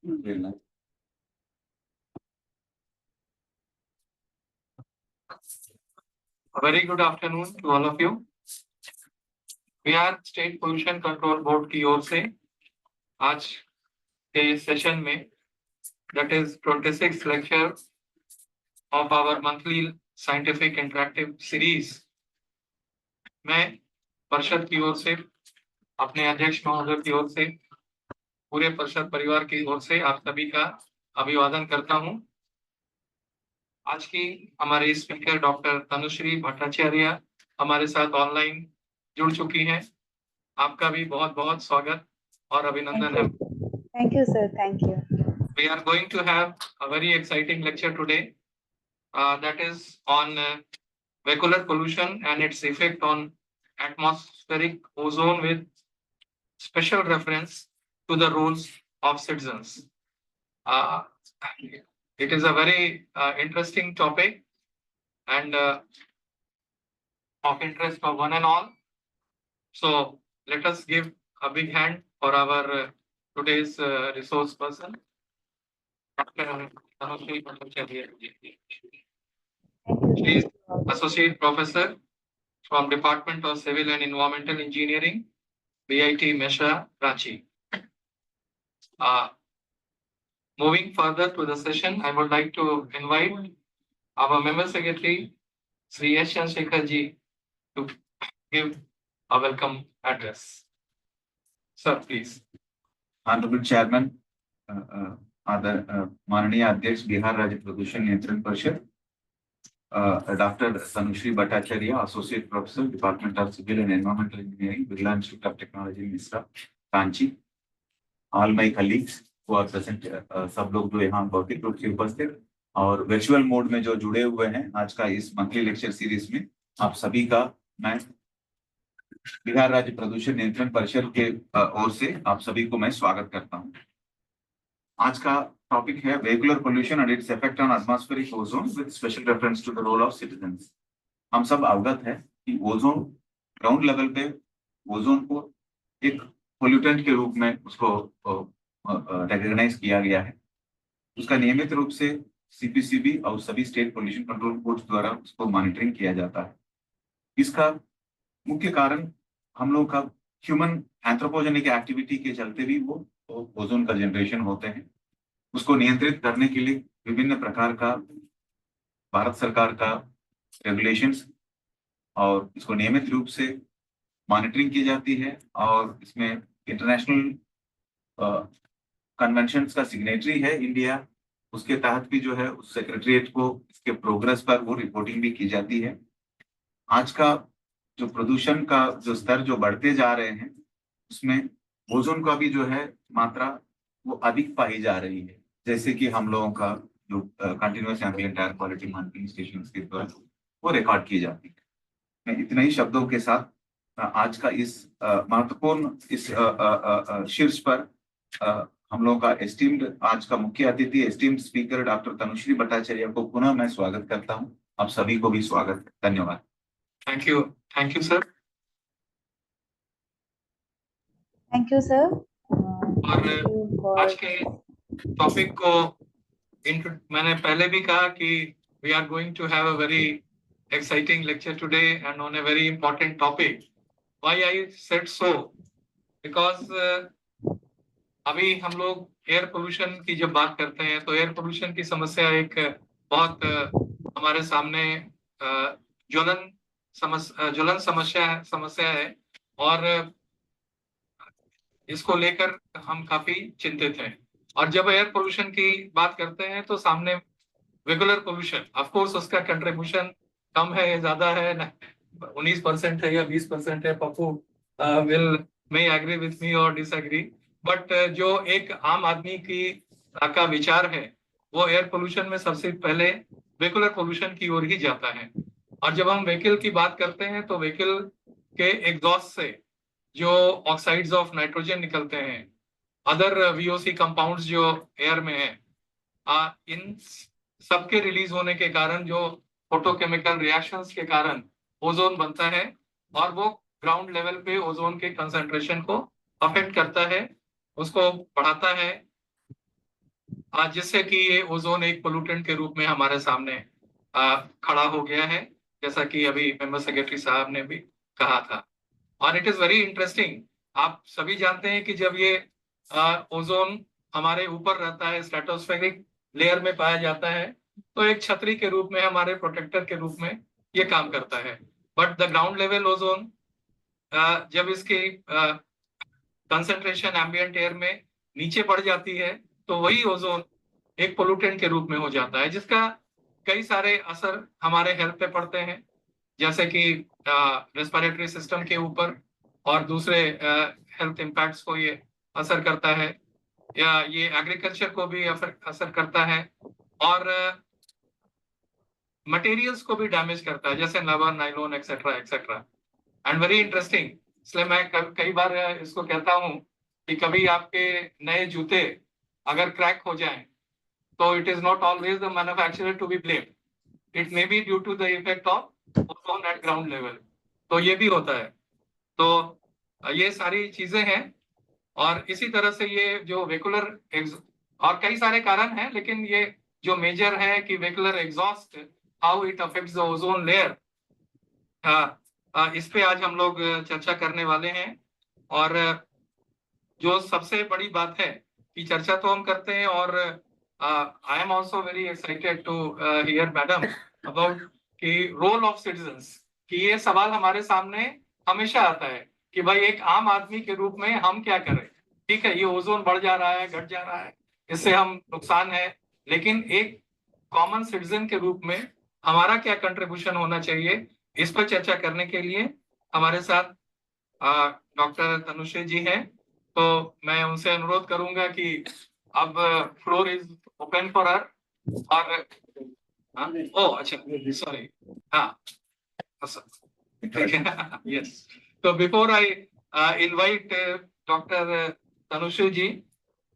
A very good afternoon to all of you. Bihar state pollution control board की ओर से आज के सेशन में that is 26th lecture of our monthly scientific interactive series मैं परिषद की ओर से, अपने अध्यक्ष महोदय की ओर से, पूरे परिषद परिवार की ओर से आप सभी का अभिवादन करता हूं। आज की हमारे स्पीकर डॉक्टर तनुश्री भट्टाचार्य हमारे साथ ऑनलाइन जुड़ चुकी हैं। आपका भी बहुत बहुत स्वागत और अभिनंदन है। Thank you, sir. Thank you. We are going to have a very exciting lecture today, that is on vehicular pollution and its effect on atmospheric ozone, with special reference to the roles of citizens. It is a very interesting topic and of interest of one and all. So let us give a big hand for our today's resource person, Dr. Tanushree Bhattacharya. She is Associate Professor from Department of Civil and Environmental Engineering, BIT Mesha, Ranchi. Moving further to the session, I would like to invite our Member Secretary, Sri S. Chandrasekhar ji, to give a welcome address. Sir, please. Honorable Chairman, माननीय अध्यक्ष बिहार राज्य प्रदूषण नियंत्रण परिषद, doctor Tanushree Bhattacharya, associate professor, department of civil and environmental engineering, Birla Institute of Technology, Mesra, Ranchi, all my colleagues who are present, सब लोग जो यहाँ भौतिक रूप से उपस्थित और वर्चुअल मोड में जो जुड़े हुए हैं आज का इस मंथली लेक्चर सीरीज में, आप सभी का मैं बिहार राज्य प्रदूषण नियंत्रण परिषद के ओर से आप सभी को मैं स्वागत करता हूं। आज का टॉपिक है vehicular pollution and its effect on atmospheric ozone with special reference to the role of citizens. हम सब अवगत है कि ओजोन ग्राउंड लेवल पे ओजोन को एक पोल्यूटेंट के रूप में उसको रिकॉग्नाइज किया गया है। उसका नियमित रूप से सीपीसीबी और सभी स्टेट पोल्यूशन कंट्रोल बोर्ड द्वारा उसको मॉनिटरिंग किया जाता है। इसका मुख्य कारण हम लोग का ह्यूमन एंथ्रोपोजेनिक एक्टिविटी के चलते भी वो ओजोन का जनरेशन होते हैं। उसको नियंत्रित करने के लिए विभिन्न प्रकार का भारत सरकार का रेगुलेशंस और इसको नियमित रूप से मॉनिटरिंग की जाती है और इसमें इंटरनेशनल कन्वेंशंस का सिग्नेटरी है इंडिया। उसके तहत भी जो है उस सेक्रेटरीट को इसके प्रोग्रेस पर वो रिपोर्टिंग भी की जाती है। आज का जो प्रदूषण का जो स्तर जो बढ़ते जा रहे हैं उसमें ओजोन का भी जो है मात्रा वो अधिक पाई जा रही है, जैसे कि हम लोगों का जो continuous ambient air quality monitoring station के द्वारा वो रिकॉर्ड की जाती है। मैं इतने ही शब्दों के साथ आज का इस महत्वपूर्ण इस शीर्ष पर हम लोगों का एस्टीम्ड आज का मुख्य अतिथि esteemed speaker doctor Tanushree Bhattacharya को पुनः मैं स्वागत करता हूं। आप सभी को भी स्वागत, धन्यवाद। Thank you, sir. Thank you, sir. और आज के टॉपिक को मैंने पहले भी कहा कि we are going to have a very exciting lecture today and on a very important topic. Why I said so? Because अभी हम लोग एयर पोल्यूशन की जब बात करते हैं तो एयर पोल्यूशन की समस्या एक बहुत हमारे सामने ज्वलन समस्या है और इसको लेकर हम काफी चिंतित हैं। और जब एयर पोल्यूशन की बात करते हैं तो सामने वेहिकुलर पोल्यूशन, ऑफ कोर्स उसका कंट्रीब्यूशन कम है, ज्यादा है, 19% है या 20% है। People will may agree with me और डिसएग्री, बट जो एक आम आदमी का विचार है वो एयर पोल्यूशन में सबसे पहले वेहिकुलर पोल्यूशन की ओर ही जाता है। और जब हम व्हीकल की बात करते हैं तो व्हीकल के एग्जॉस्ट से जो ऑक्साइड्स ऑफ नाइट्रोजन निकलते हैं, अदर वीओसी कंपाउंड्स जो एयर में है, इन सबके रिलीज होने के कारण जो फोटोकेमिकल रिएक्शंस के कारण ओजोन बनता है और वो ग्राउंड लेवल पे ओजोन के कंसंट्रेशन को अफेक्ट करता है, उसको बढ़ाता है। जिससे कि ये ओजोन एक पोल्यूटेंट के रूप में हमारे सामने खड़ा हो गया है, जैसा कि अभी मेंबर सेक्रेटरी साहब ने भी कहा था। और इट इज वेरी इंटरेस्टिंग, आप सभी जानते हैं कि जब ये ओजोन हमारे ऊपर रहता है, स्ट्रेटोस्फेरिक लेयर में पाया जाता है, तो एक छतरी के रूप में, हमारे प्रोटेक्टर के रूप में ये काम करता है। But the ground level ozone, जब इसकी कंसंट्रेशन एम्बिएंट एयर में नीचे बढ़ जाती है, तो वही ओजोन एक पोल्यूटेंट के रूप में हो जाता है, जिसका कई सारे असर हमारे हेल्थ पे पड़ते हैं, जैसे कि रेस्पिरेटरी सिस्टम के ऊपर, और दूसरे हेल्थ इम्पैक्ट्स को ये असर करता है, या ये एग्रीकल्चर को भी असर करता है, और मटेरियल्स को भी डैमेज करता है, जैसे rubber, nylon, etcetera etcetera. And very interesting, इसलिए मैं कई बार इसको कहता हूँ कि कभी आपके नए जूते अगर क्रैक हो जाएं, तो it is not always the manufacturer to be blame, it may be due to the effect of ozone at ground level. तो ये भी होता है। तो ये सारी चीजें हैं, और इसी तरह से ये जो वेहिकुलर, और कई सारे कारण हैं, लेकिन ये जो मेजर है कि vehicular exhaust, how it affects the ozone layer, इस पे आज हम लोग चर्चा करने वाले हैं। और जो सबसे बड़ी बात है कि चर्चा तो हम करते हैं, और I am also very excited to hear madam about कि रोल ऑफ सिटीजन्स, कि ये सवाल हमारे सामने हमेशा आता है कि भाई एक आम आदमी के रूप में हम क्या करें। ठीक है, ये ओजोन बढ़ जा रहा है, घट जा रहा है, इससे हम नुकसान है, लेकिन एक कॉमन सिटीजन के रूप में हमारा क्या कंट्रीब्यूशन होना चाहिए, इस पर चर्चा करने के लिए हमारे साथ डॉक्टर तनुश्री जी हैं। तो मैं उनसे अनुरोध करूंगा कि अब floor is open for her. और ओ अच्छा, सॉरी, हाँ, यस। तो before I invite doctor Tanushree ji,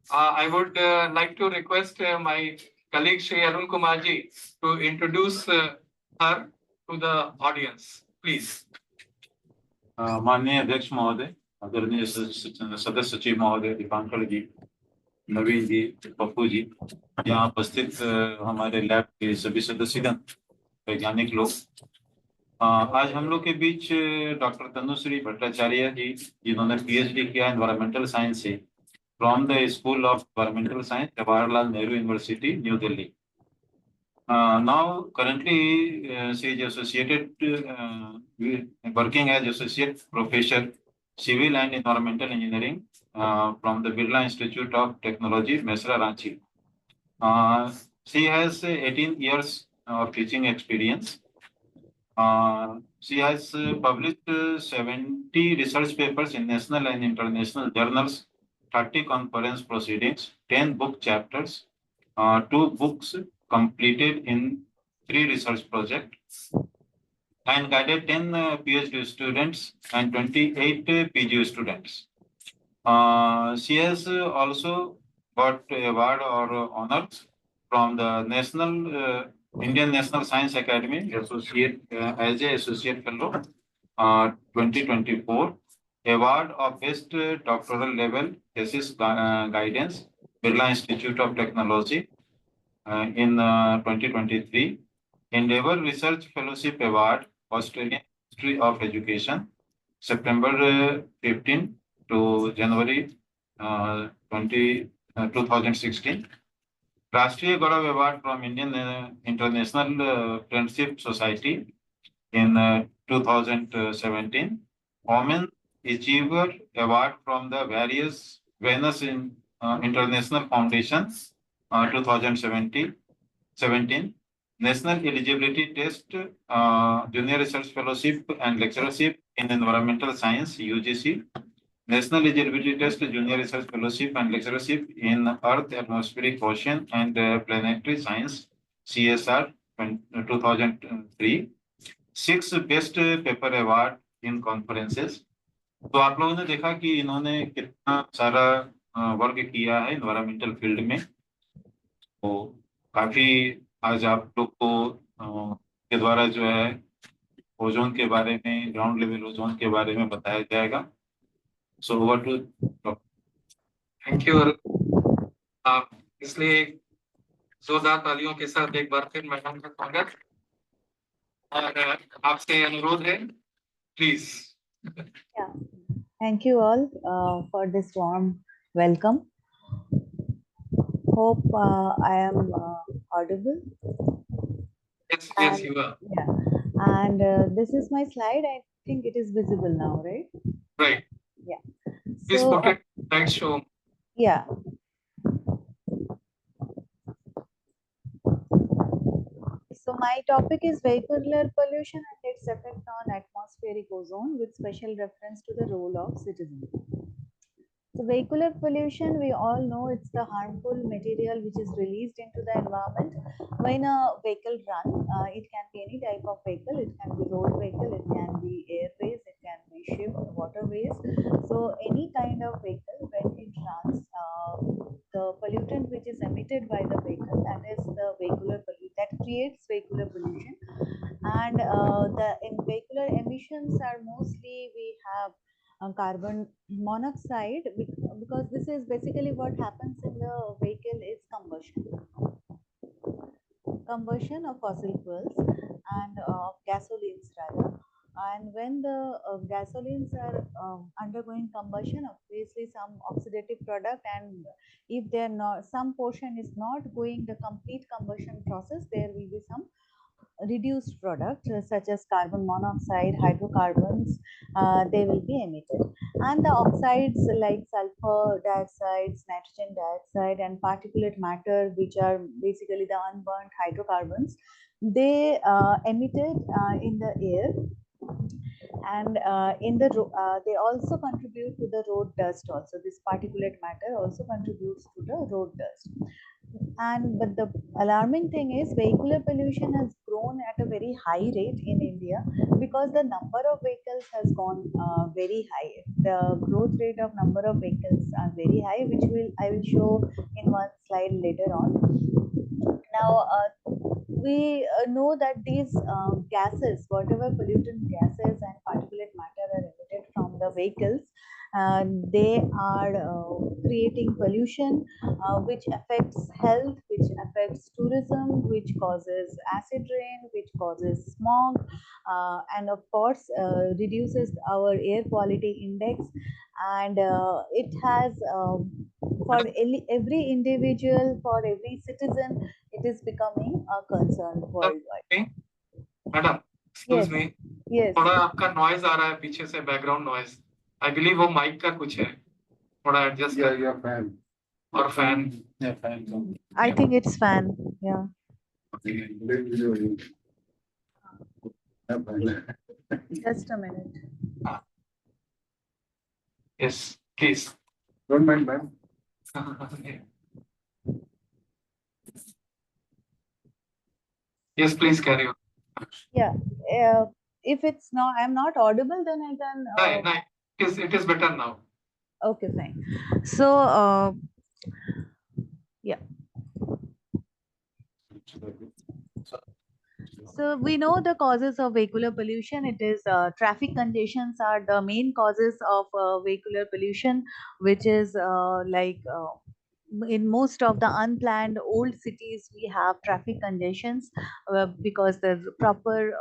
I would like to request my colleague Shri Arun Kumar ji to introduce her to the audience, please. माननीय अध्यक्ष महोदय, आदरणीय सदस्य सचिव महोदय, दीपांकर जी, नवीन जी, पप्पू जी, यहाँ उपस्थित हमारे लैब के सभी सदस्यगण, वैज्ञानिक लोग, आज हम लोग के बीच डॉक्टर तनुश्री भट्टाचार्य जी, जिन्होंने PhD किया एनवायरमेंटल साइंस से from the school of environmental science, Jawaharlal Nehru university, new Delhi. Now, currently, she is associated, working as associate professor, civil and environmental engineering from the Birla Institute of Technology, Mesra, Ranchi. She has 18 years of teaching experience. She has published 70 research papers in national and international journals, 30 conference proceedings, 10 book chapters, 2 books completed in 3 research projects, and guided 10 PhD students and 28 PG students. She has also got award or honors from the Indian National Science Academy Associate as a Associate Fellow 2024, award of Best Doctoral Level Thesis Guidance, Birla Institute of Technology in 2023, Endeavour Research Fellowship Award, Australian History of Education, September 15 to January 2016. Rashtriya Gaurav Award from Indian International Friendship Society in 2017. Women Achiever Award from the various Venus International Foundations 2017. National Eligibility Test, Junior Research Fellowship and Lecturership in Environmental Science, UGC. National Eligibility Test, Junior Research Fellowship and Lecturership in Earth, Atmospheric, Ocean and Planetary Science, CSR 2003. 6 Best Paper Award in Conferences. तो आप लोगों ने देखा कि इन्होंने कितना सारा work किया है एनवायरमेंटल फील्ड में। तो काफी आज आप लोग को के द्वारा जो है ओजोन के बारे में, ग्राउंड लेवल ओजोन के बारे में बताया जाएगा। So over to. Thank you. इसलिए जोरदार तालियों के साथ एक बार फिर मैडम का स्वागत। और आपसे अनुरोध है, please. Yeah. Thank you all for this warm welcome. Hope I am audible. Yes, yes, And you are. yeah, and this is my slide. I think it is visible now, right? Right. Yeah. Please So put it right show. yeah. So my topic is vehicular pollution and its effect on atmospheric ozone, with special reference to the role of citizens. So vehicular pollution, we all know it's the harmful material which is released into the environment when a vehicle runs. It can be any type of vehicle. It can be road vehicle, it can be airways, it can be ship, waterways. So any kind of vehicle when it runs, the pollutant which is emitted by the vehicle, that is the vehicular pollution that creates vehicular pollution. And the vehicular emissions are mostly we have carbon monoxide, because this is basically what happens in the vehicle is combustion of fossil fuels and gasolines rather. And when the gasolines are undergoing combustion, obviously some oxidative product, and if they're not, some portion is not going the complete combustion process, there will be some reduced product such as carbon monoxide, hydrocarbons, they will be emitted. And the oxides like sulfur dioxides, nitrogen dioxide, and particulate matter, which are basically the unburnt hydrocarbons, they emitted in the air. And they also contribute to the road dust also. This particulate matter also contributes to the road dust. And but the alarming thing is vehicular pollution has grown at a very high rate in India, because the number of vehicles has gone very high. The growth rate of number of vehicles are very high, which I will show in one slide later on. Now we know that these gases, whatever pollutant gases and particulate matter are emitted from the vehicles, they are creating pollution, which affects health, which affects tourism, which causes acid rain, which causes smog, and of course reduces our air quality index. And it has for every individual, for every citizen, it is becoming a concern worldwide. Madam, excuse Yes, me, yes. थोड़ा आपका noise आ रहा है पीछे से, background noise. I believe वो mic का कुछ है, थोड़ा एडजस्ट कर। या फैन और फैन। या fan I think it's fan. Yeah. Just a minute. Yes please. Don't mind ma'am yes please carry on. Yeah. If it's not, I'm not audible, then I can. नहीं नहीं, it is better now. Okay, fine. So, yeah. So we know the causes of vehicular pollution. It is traffic congestions are the main causes of vehicular pollution, which is in most of the unplanned old cities we have traffic congestions, because the proper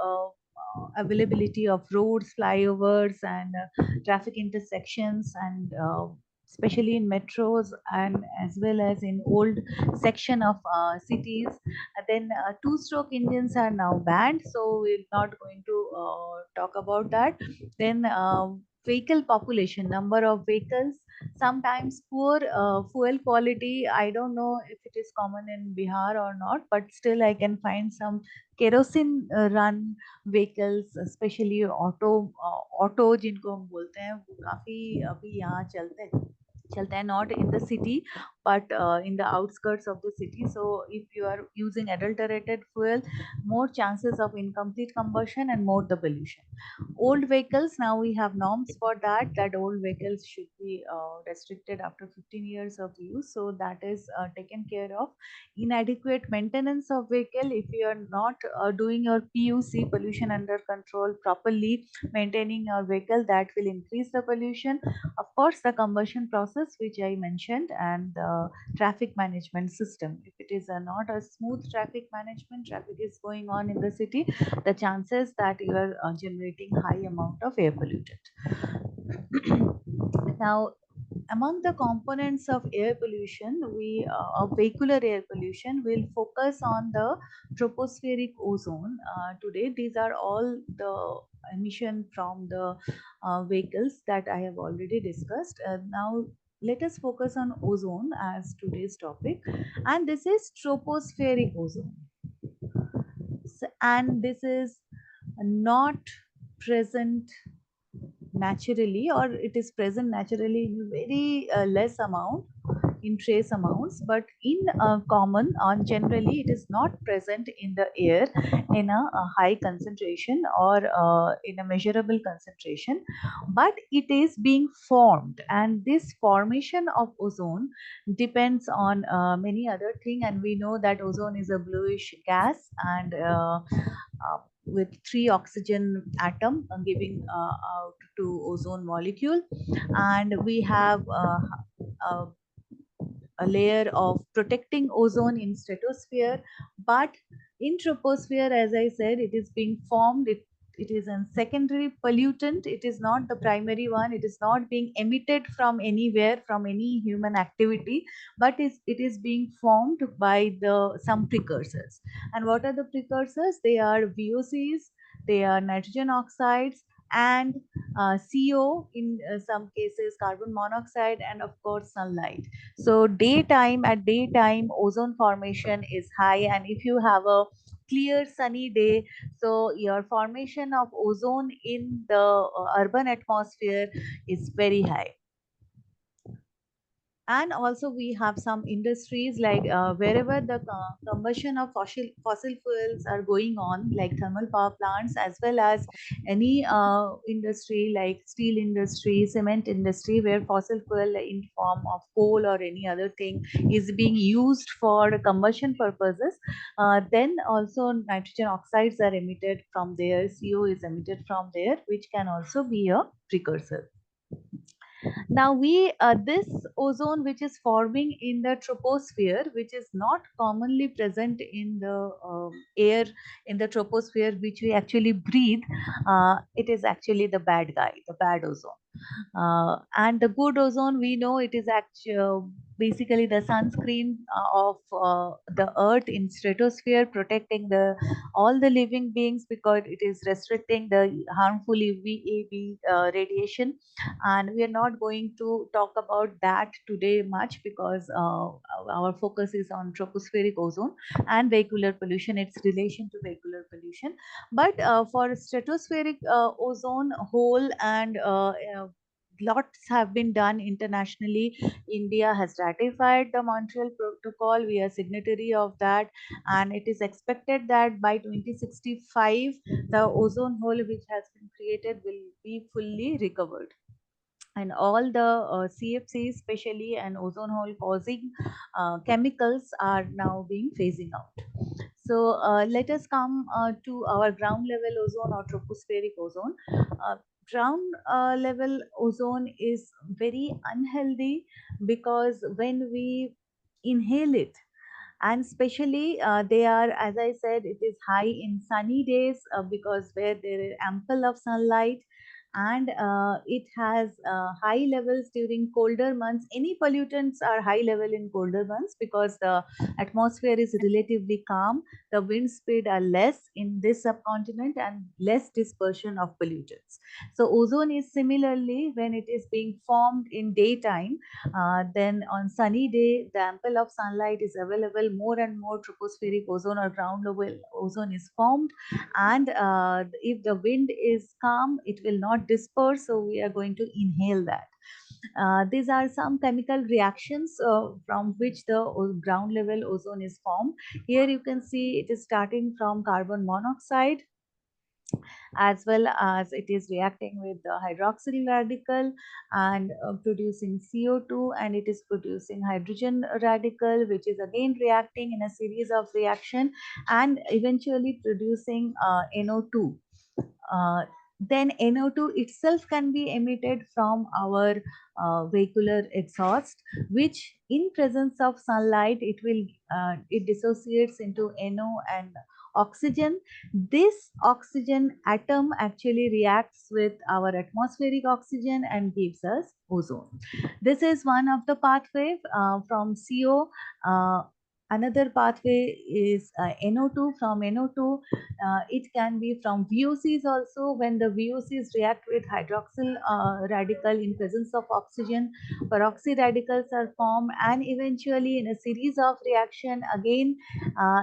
availability of roads, flyovers, and traffic intersections, and especially in metros and as well as in old section of cities. Then two-stroke engines are now banned, so we're not going to talk about that. Then vehicle population, number of vehicles, sometimes poor fuel quality. I don't know if it is common in Bihar or not, but still I can find some kerosene run vehicles, especially auto जिनको हम बोलते हैं, वो काफी अभी यहाँ चलते हैं, not in the city but in the outskirts of the city. So if you are using adulterated fuel, more chances of incomplete combustion and more the pollution. Old vehicles, now we have norms for that old vehicles should be restricted after 15 years of use, so that is taken care of. Inadequate maintenance of vehicle, if you are not doing your PUC, pollution under control, properly maintaining your vehicle, that will increase the pollution. Of course the combustion process purpose which I mentioned, and the traffic management system. If it is not a smooth traffic management, traffic is going on in the city, the chances that you are generating high amount of air pollutant. Now, among the components of air pollution, of vehicular air pollution, will focus on the tropospheric ozone. Today, these are all the emission from the vehicles that I have already discussed. Now, let us focus on ozone as today's topic, and this is tropospheric ozone. And this is not present naturally, or it is present naturally in very less amount, in trace amounts, but in common on generally it is not present in the air in a high concentration or in a measurable concentration, but it is being formed, and this formation of ozone depends on many other things, and we know that ozone is a bluish gas, and with 3 oxygen atom giving out to ozone molecule, and we have uh, a layer of protecting ozone in stratosphere, but in troposphere, as I said, it is being formed. It is a secondary pollutant. It is not the primary one. It is not being emitted from anywhere, from any human activity, but it is being formed by the some precursors. And what are the precursors? They are VOCs, they are nitrogen oxides, and CO, in some cases carbon monoxide, and of course sunlight. So at daytime ozone formation is high, and if you have a clear sunny day, so your formation of ozone in the urban atmosphere is very high. And also we have some industries like wherever the combustion of fossil fuels are going on, like thermal power plants, as well as any industry like steel industry, cement industry, where fossil fuel in form of coal or any other thing is being used for combustion purposes, then also nitrogen oxides are emitted from there, CO is emitted from there, which can also be a precursor. Now we this ozone which is forming in the troposphere, which is not commonly present in the air in the troposphere which we actually breathe, it is actually the bad guy, the bad ozone. And the good ozone, we know it is actually basically the sunscreen of the earth in stratosphere, protecting the all the living beings, because it is restricting the harmful UVAB radiation. And we are not going to talk about that today much, because our focus is on tropospheric ozone and vehicular pollution, its relation to vehicular pollution. But for stratospheric ozone hole, and lots have been done internationally. India has ratified the Montreal Protocol. We are signatory of that, and it is expected that by 2065, the ozone hole which has been created will be fully recovered, and all the CFCs especially and ozone hole causing chemicals are now being phasing out. So let us come to our ground level ozone or tropospheric ozone. Ground level ozone is very unhealthy, because when we inhale it, and especially they are, as I said, it is high in sunny days, because where there is ample of sunlight, and it has high levels during colder months. Any pollutants are high level in colder months, because the atmosphere is relatively calm, the wind speed are less in this subcontinent, and less dispersion of pollutants. So ozone is similarly, when it is being formed in daytime, then on sunny day the ample of sunlight is available, more and more tropospheric ozone or ground level ozone is formed, and if the wind is calm, it will not disperse, so we are going to inhale that. These are some chemical reactions from which the ground level ozone is formed. Here you can see it is starting from carbon monoxide, as well as it is reacting with the hydroxyl radical and producing CO2, and it is producing hydrogen radical, which is again reacting in a series of reaction and eventually producing NO2. then NO2 itself can be emitted from our vehicular exhaust, which in presence of sunlight, it dissociates into NO and oxygen. This oxygen atom actually reacts with our atmospheric oxygen and gives us ozone. This is one of the pathway from CO. Another pathway is NO2. From NO2, it can be from VOCs also. When the VOCs react with hydroxyl radical in presence of oxygen, peroxy radicals are formed, and eventually in a series of reaction again,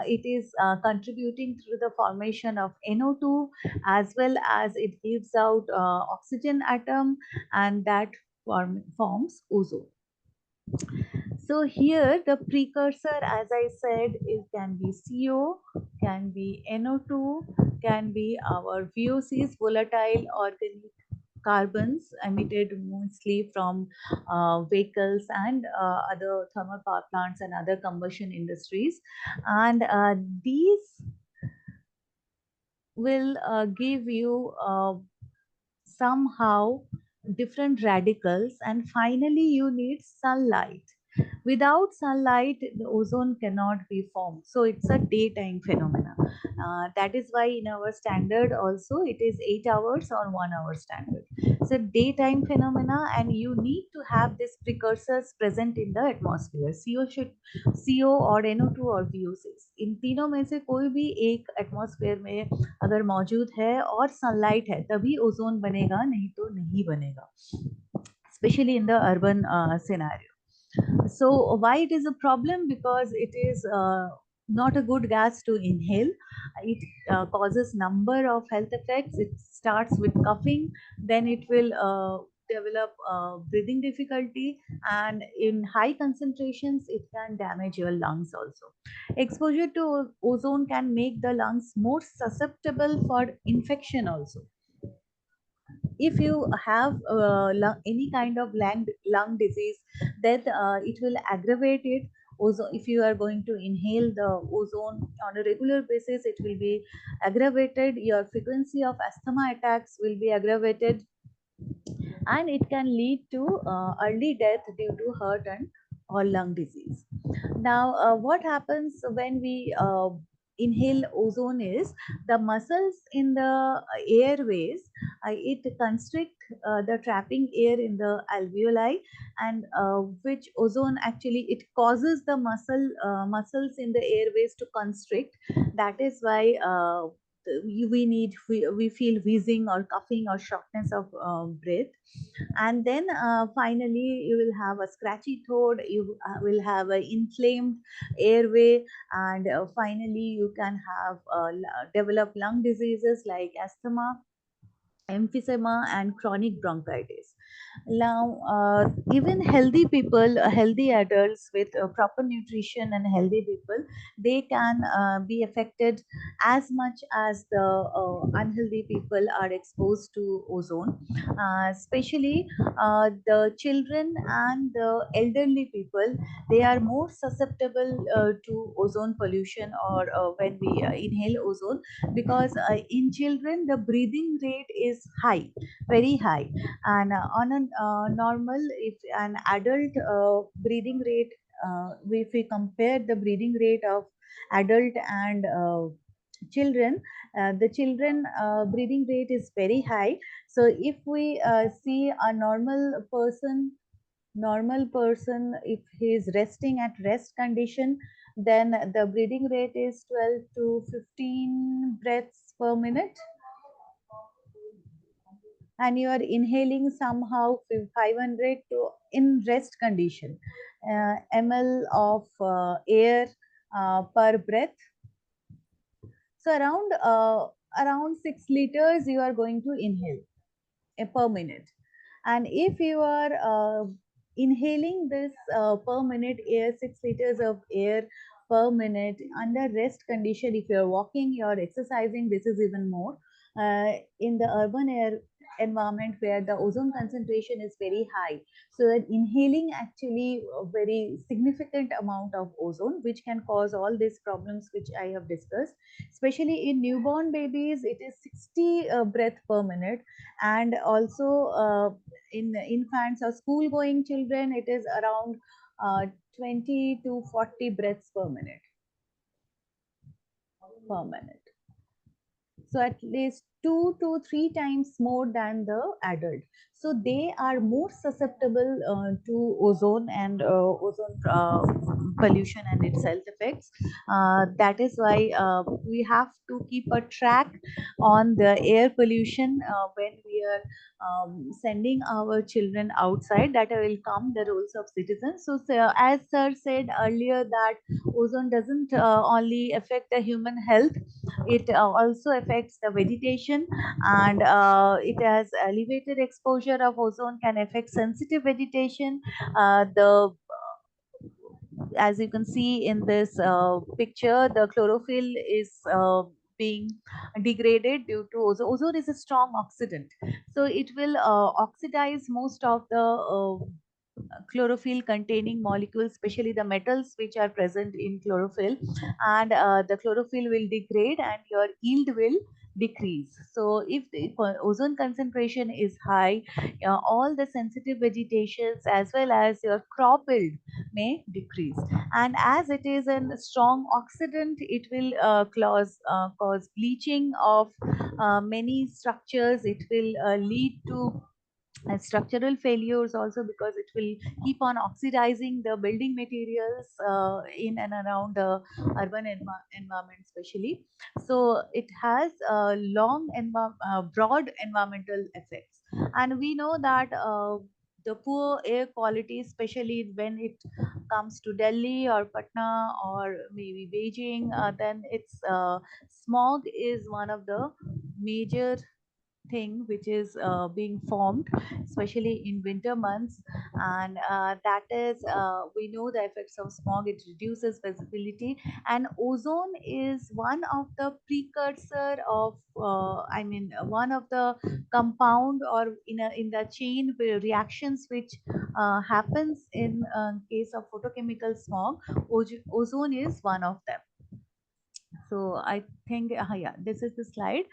it is contributing through the formation of NO2, as well as it gives out oxygen atom, and that forms ozone. So here the precursor, as I said, it can be CO, can be NO2, can be our VOCs, volatile organic carbons emitted mostly from vehicles and other thermal power plants and other combustion industries. And these will give you somehow different radicals, and finally you need sunlight. Without sunlight, the ozone cannot be formed. So it's a daytime phenomena. That is why in our standard also it is 8 hours or 1 hour standard. So daytime phenomena, and you need to have these precursors present in the atmosphere. CO और NO2 और VOCs, इन तीनों में से कोई भी एक atmosphere में अगर मौजूद है और सनलाइट है, तभी ओजोन बनेगा, नहीं तो नहीं बनेगा, especially in the urban scenario. So why it is a problem? Because it is not a good gas to inhale. It causes number of health effects. It starts with coughing, then it will develop breathing difficulty, and in high concentrations it can damage your lungs also. Exposure to ozone can make the lungs more susceptible for infection also. If you have any kind of lung disease, then it will aggravate it. Ozone, if you are going to inhale the ozone on a regular basis, it will be aggravated. Your frequency of asthma attacks will be aggravated, and it can lead to early death due to heart and or lung disease. Now, what happens when we inhale ozone is the muscles in the airways, it constrict the trapping air in the alveoli, and which ozone actually it causes the muscles in the airways to constrict. That is why we feel wheezing or coughing or shortness of breath. And then finally you will have a scratchy throat, you will have an inflamed airway, and finally you can have develop lung diseases like asthma, emphysema, and chronic bronchitis. Now, even healthy people, healthy adults with proper nutrition and healthy people, they can be affected as much as the unhealthy people are exposed to ozone. Especially the children and the elderly people, they are more susceptible to ozone pollution, or when we inhale ozone, because in children the breathing rate is high, very high, and on a normal, if an adult breathing rate, if we compare the breathing rate of adult and children, the children breathing rate is very high. So if we see a normal person, if he is resting at rest condition, then the breathing rate is 12 to 15 breaths per minute, and you are inhaling somehow 500 to, in rest condition, ml of air per breath. So around 6 liters you are going to inhale per minute. And if you are inhaling this per minute air, 6 liters of air per minute under rest condition, if you're walking, you're exercising, this is even more. In the urban air, environment where the ozone concentration is very high, so that inhaling actually a very significant amount of ozone, which can cause all these problems which I have discussed. Especially in newborn babies, it is 60 breath per minute, and also in infants or school going children, it is around 20 to 40 breaths per minute. So at least 2 to 3 times more than the adult. So they are more susceptible to ozone and ozone pollution and its health effects. That is why we have to keep a track on the air pollution when we are sending our children outside. That will come the roles of citizens. So as sir said earlier, that ozone doesn't only affect the human health, it also affects the vegetation, and it has elevated exposure of ozone can affect sensitive vegetation. The As you can see in this picture, the chlorophyll is being degraded due to ozone. Ozone is a strong oxidant, so it will oxidize most of the chlorophyll containing molecules, especially the metals which are present in chlorophyll, and the chlorophyll will degrade and your yield will decrease. So if the ozone concentration is high, all the sensitive vegetations as well as your crop yield may decrease. And as it is a strong oxidant, it will cause bleaching of many structures. It will lead to structural failures also, because it will keep on oxidizing the building materials in and around the urban environment especially. So it has broad environmental effects, and we know that the poor air quality, especially when it comes to Delhi or Patna or maybe Beijing, then it's smog is one of the major thing which is being formed, especially in winter months. And that is, we know the effects of smog. It reduces visibility, and ozone is one of the precursor of one of the compound or in the chain reactions which happens in case of photochemical smog. Ozone is one of them. So I think yeah, this is the slide.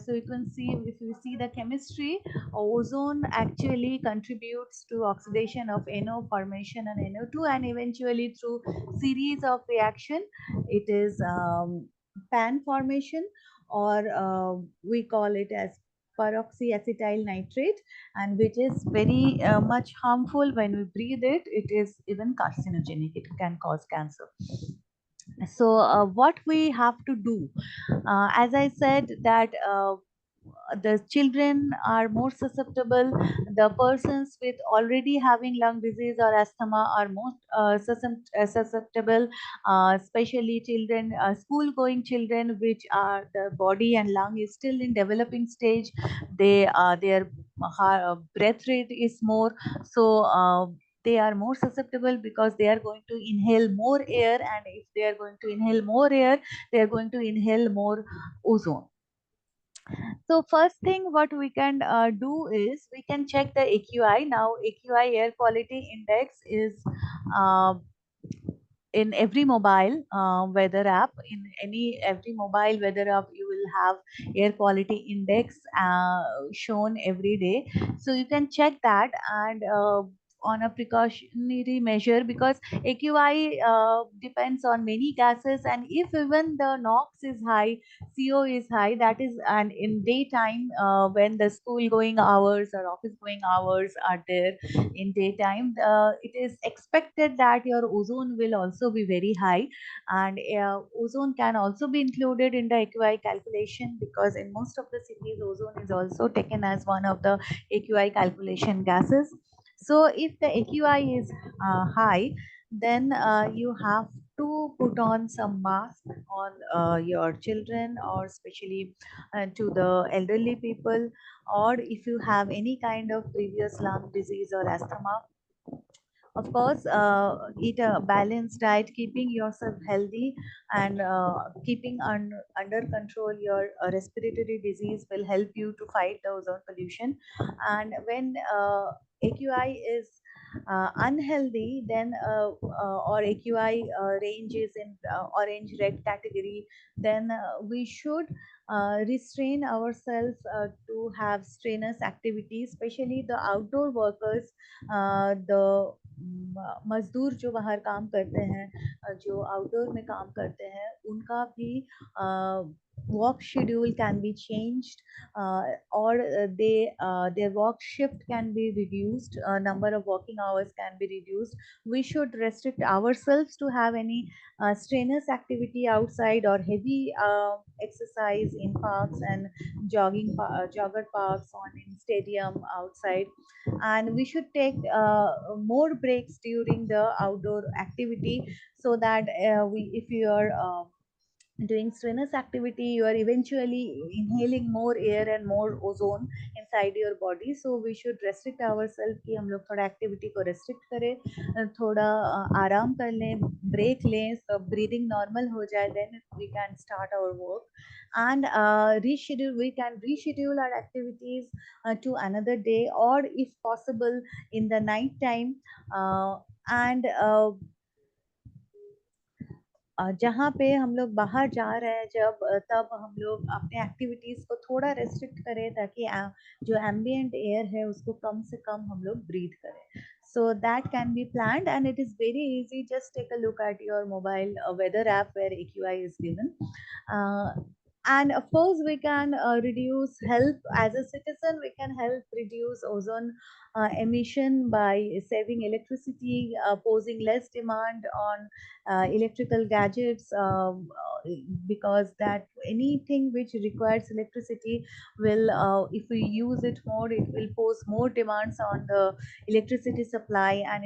So you can see, if you see the chemistry, ozone actually contributes to oxidation of NO formation and NO2, and eventually through series of reaction it is pan formation, or we call it as peroxyacetyl nitrate, and which is very much harmful when we breathe it. It is even carcinogenic, it can cause cancer. So what we have to do, as I said, that the children are more susceptible. The persons with already having lung disease or asthma are most susceptible, especially children, school going children, which are the body and lung is still in developing stage. Their breath rate is more, so they are more susceptible because they are going to inhale more air, and if they are going to inhale more air, they are going to inhale more ozone. So first thing what we can do is we can check the AQI. Now AQI, air quality index, is uh, in every mobile weather app. In every mobile weather app, you will have air quality index shown every day. So you can check that, and on a precautionary measure, because AQI depends on many gases, and if even the NOx is high, CO is high, that is, and in daytime when the school going hours or office going hours are there in daytime, it is expected that your ozone will also be very high. And ozone can also be included in the AQI calculation, because in most of the cities ozone is also taken as one of the AQI calculation gases. So if the AQI is high, then you have to put on some mask on your children, or especially to the elderly people, or if you have any kind of previous lung disease or asthma, Of course, eat a balanced diet, keeping yourself healthy, and keeping under control your respiratory disease will help you to fight the ozone pollution. And when AQI is unhealthy, then or AQI range is in orange red category, then we should restrain ourselves to have strenuous activities, especially the outdoor workers, the मजदूर जो बाहर काम करते हैं, जो outdoor में काम करते हैं, उनका भी work schedule can be changed, or their work shift can be reduced, number of working hours can be reduced. We should restrict ourselves to have any strenuous activity outside or heavy exercise in parks and jogger parks, on in stadium outside. And we should take more breaks during the outdoor activity, so that if you are doing strenuous activity, you are eventually inhaling more air and more ozone inside your body. So we should restrict ourselves कि हम लोग थोड़ा activity को restrict करें, थोड़ा आराम कर लें, ब्रेक लें, सब breathing normal हो जाए, then we can start our work. And we can reschedule our activities to another day, or if possible in the night time. And जहाँ पे हम लोग बाहर जा रहे हैं, जब तब हम लोग अपने एक्टिविटीज़ को थोड़ा रेस्ट्रिक्ट करें, ताकि जो एम्बियंट एयर है उसको कम से कम हम लोग ब्रीथ करें. So that can be planned, and it is very easy. Just take a look at your mobile weather app where AQI is given. And of course, we can help as a citizen. We can help reduce ozone emission by saving electricity, posing less demand on electrical gadgets, because that anything which requires electricity will, if we use it more, it will pose more demands on the electricity supply. And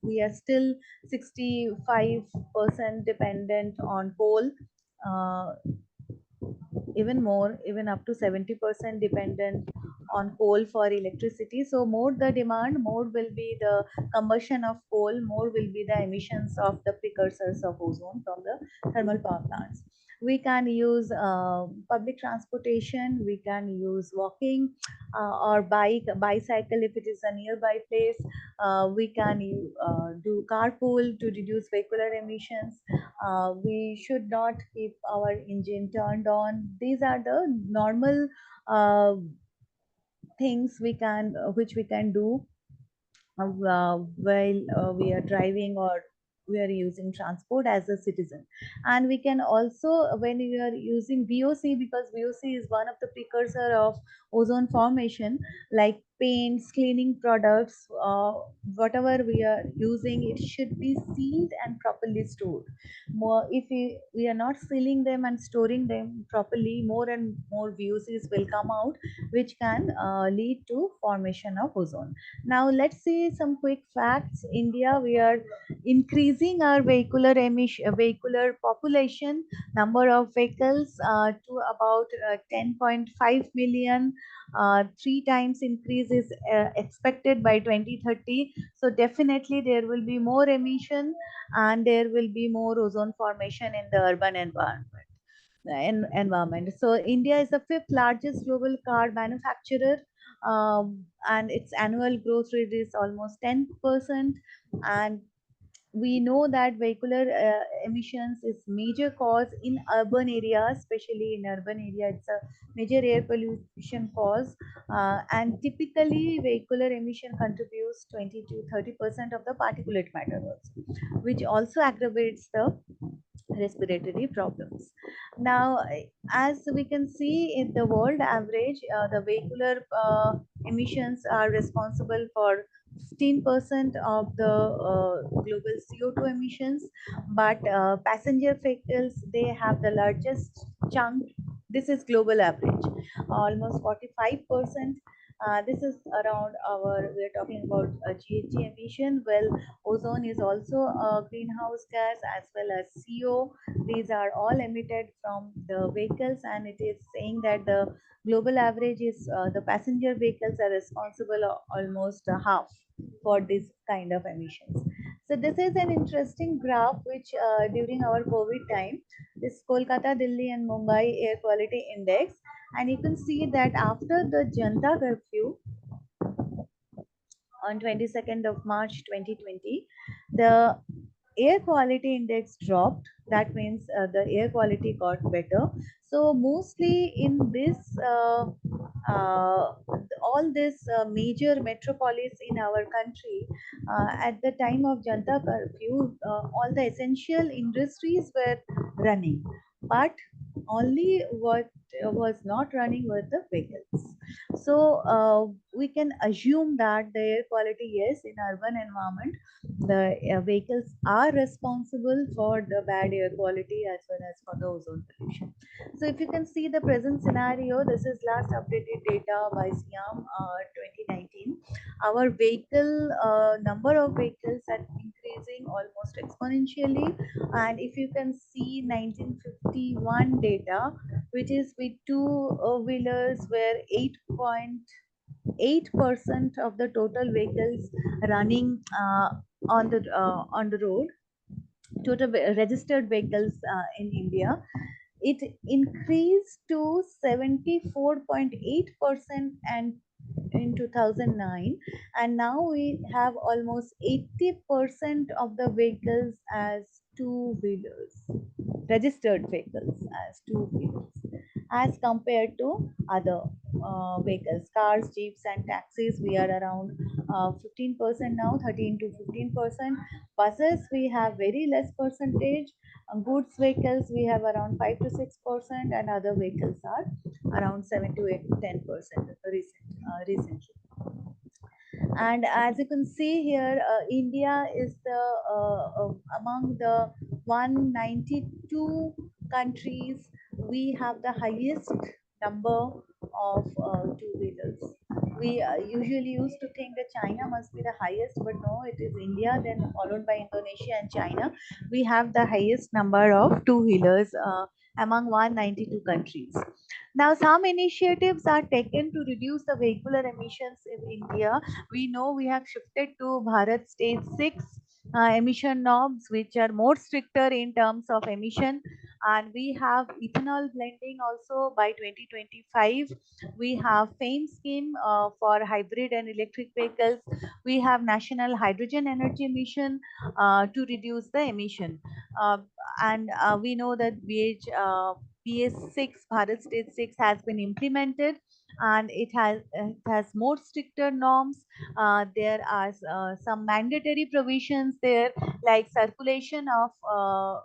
we are still 65% dependent on coal. Even more, even up to 70% dependent on coal for electricity. So more the demand, more will be the combustion of coal, more will be the emissions of the precursors of ozone from the thermal power plants. We can use public transportation, we can use walking, or bicycle if it is a nearby place. We can do carpool to reduce vehicular emissions. We should not keep our engine turned on. These are the normal things which we can do while we are driving or we are using transport as a citizen. And we can also, when we are using VOC, because VOC is one of the precursor of ozone formation, like paints, cleaning products, whatever we are using, it should be sealed and properly stored. More, if we are not sealing them and storing them properly, more and more VOCs will come out, which can lead to formation of ozone. Now let's see some quick facts. India, we are increasing our vehicular population, number of vehicles to about 10.5 million. 3 times increase is expected by 2030. So definitely there will be more emission, and there will be more ozone formation in the urban environment. So India is the 5th largest global car manufacturer, and its annual growth rate is almost 10%. And we know that vehicular emissions is major cause in urban areas, especially in urban area. It's a major air pollution cause, and typically vehicular emission contributes 20 to 30% of the particulate matter also, which also aggravates the respiratory problems. Now, as we can see in the world average, the vehicular emissions are responsible for 15% of the global CO2 emissions, but passenger vehicles, they have the largest chunk. This is global average, almost 45%. This is around we're talking about GHG emission. Well, ozone is also a greenhouse gas as well as CO. These are all emitted from the vehicles, and it is saying that the global average is the passenger vehicles are responsible almost half for this kind of emissions. So this is an interesting graph which during our COVID time, this Kolkata, Delhi and Mumbai air quality index, and you can see that after the Janta curfew on 22nd of March 2020, the air quality index dropped. That means the air quality got better. So mostly in this all this major metropolis in our country, at the time of Janta curfew, all the essential industries were running, but only what was not running were the vehicles. So we can assume that the air quality, yes, in urban environment, the vehicles are responsible for the bad air quality as well as for the ozone pollution. So if you can see the present scenario, this is last updated data by Siam 2019. Our vehicle number of vehicles are increasing almost exponentially, and if you can see 1951 data, which is with two wheelers were 8.8% of the total vehicles running on the road, total registered vehicles in India. It increased to 74.8% and in 2009, and now we have almost 80% of the vehicles as two wheelers, registered vehicles as two wheelers, as compared to other vehicles, cars, jeeps and taxis. We are around 15% now, 13 to 15%. Buses we have very less percentage. Goods vehicles we have around 5 to 6%, and other vehicles are around 7 to 8 to 10% recently. And as you can see here, India is the among the 192 countries, we have the highest number of two wheelers. We usually used to think that China must be the highest, but no, it is India, then followed by Indonesia and China. We have the highest number of two wheelers among 192 countries. Now, some initiatives are taken to reduce the vehicular emissions in India. We know we have shifted to Bharat Stage 6 emission norms, which are more stricter in terms of emission, and we have ethanol blending also by 2025. We have FAME scheme for hybrid and electric vehicles. We have national hydrogen energy mission to reduce the emission, and we know that BS6, Bharat Stage 6 has been implemented, and it has more stricter norms. There are some mandatory provisions there, like circulation of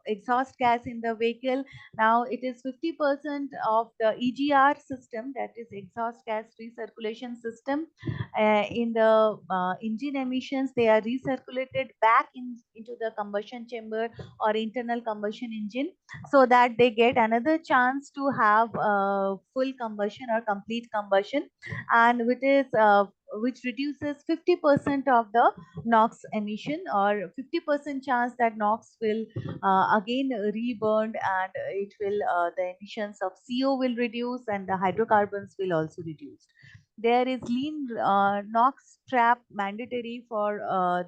exhaust gas in the vehicle. Now it is 50% of the EGR system, that is exhaust gas recirculation system, in the engine emissions. They are recirculated back into the combustion chamber or internal combustion engine, so that they get another chance to have full combustion or complete combustion, and which reduces 50% of the NOx emission, or 50% chance that NOx will again reburned, and it will the emissions of CO will reduce, and the hydrocarbons will also reduce. There is lean NOx trap mandatory for